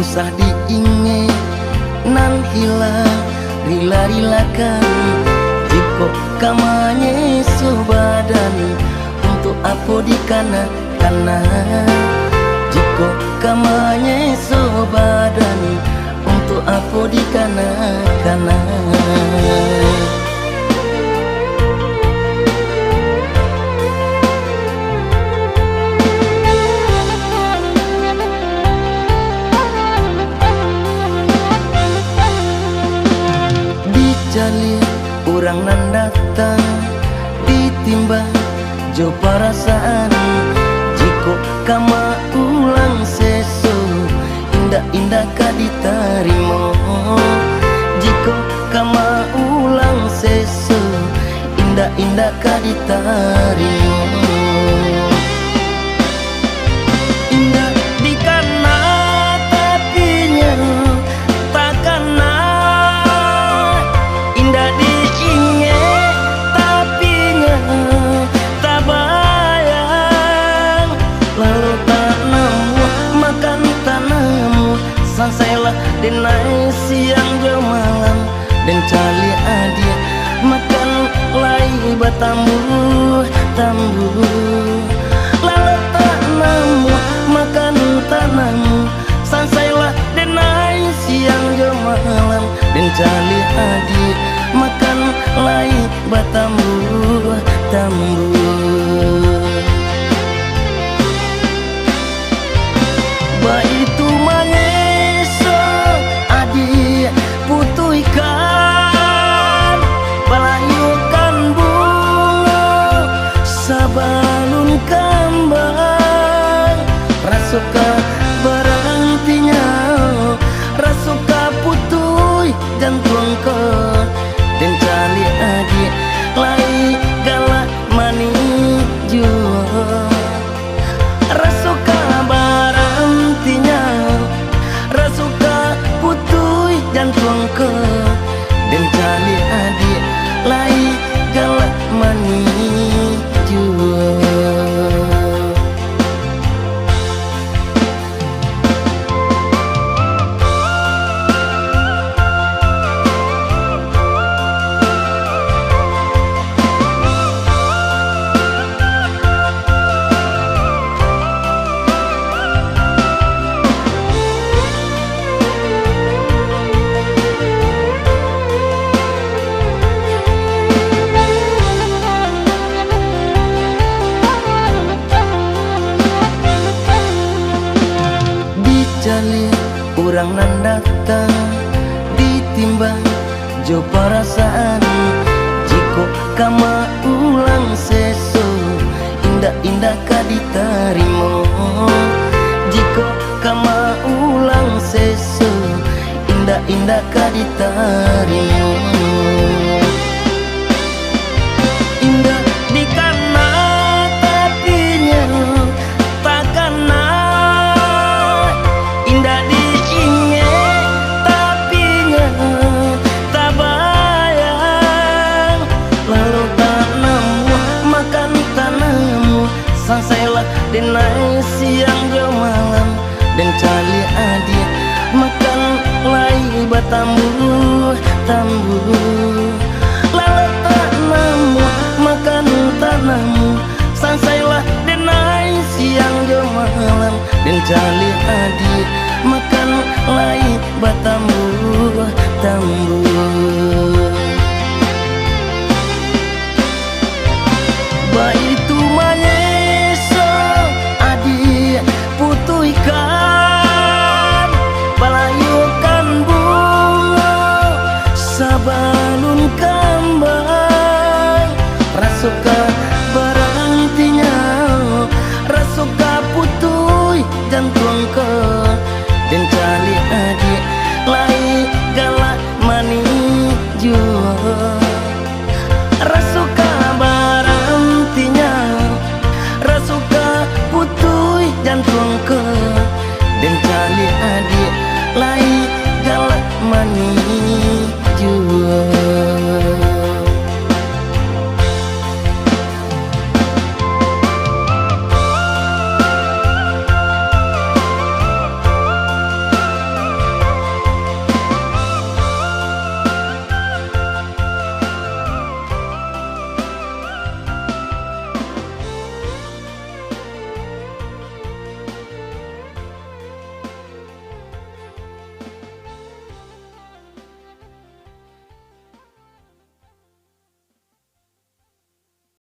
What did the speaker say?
usah diinge nan hilang rila-rilakan. Jiko kamanye sebadan untuk apa dikana-kana. Jiko kamanye sebadan untuk apa dikana-kana. Jalin orang nan datang ditimbang jo perasaan. Jiko kama ulang sesu indah-indah ka ditarimo. Jiko kama ulang sesu indah-indah ka ditarimo. Indah dikana tapinya takana. Indah diinge tapinya tak bayang. Lalu tanammu makan tanammu sansailah denai siang jo malam. Dan cali adia makan lai batambu tambu. Lalu tanammu makan tanammu sansailah denai siang jo malam. Dan cali adia makan lai batambu tambu. Baitu mangeso adi putuikan palayukan bunga sabalun kambang. Rasuka barantinya rasuka putui jantung ke. Dan cali adik lai galak mani jua. Rasuka barantinya rasuka putui jantung ke. Dan cali adik lai galak mani jua. Jalin orang nan datang ditimbang jo perasaan. Jiko kama ulang sesu indah-indah ka ditarimo. Jiko kama ulang sesu indah-indah ka ditarimo. Indah dikana tapinya takana. Indah diinge tapinya tak bayang. Lalu tanammu makan tanammu sansailah denai siang jo malam. Dan cali adia makan lai batambu tambu. Lalu tanammu makan tanammu sansailah denai siang jo malam. Dan cali adia makan lai batambu tambu. Baitu manyeso adi putuikan palayukan bunga sabalun kambang. Rasuka barantinya rasuka putui jantung ke. Dan cali adik lai galak mani jua. Rasuka barantinya rasuka putui jantung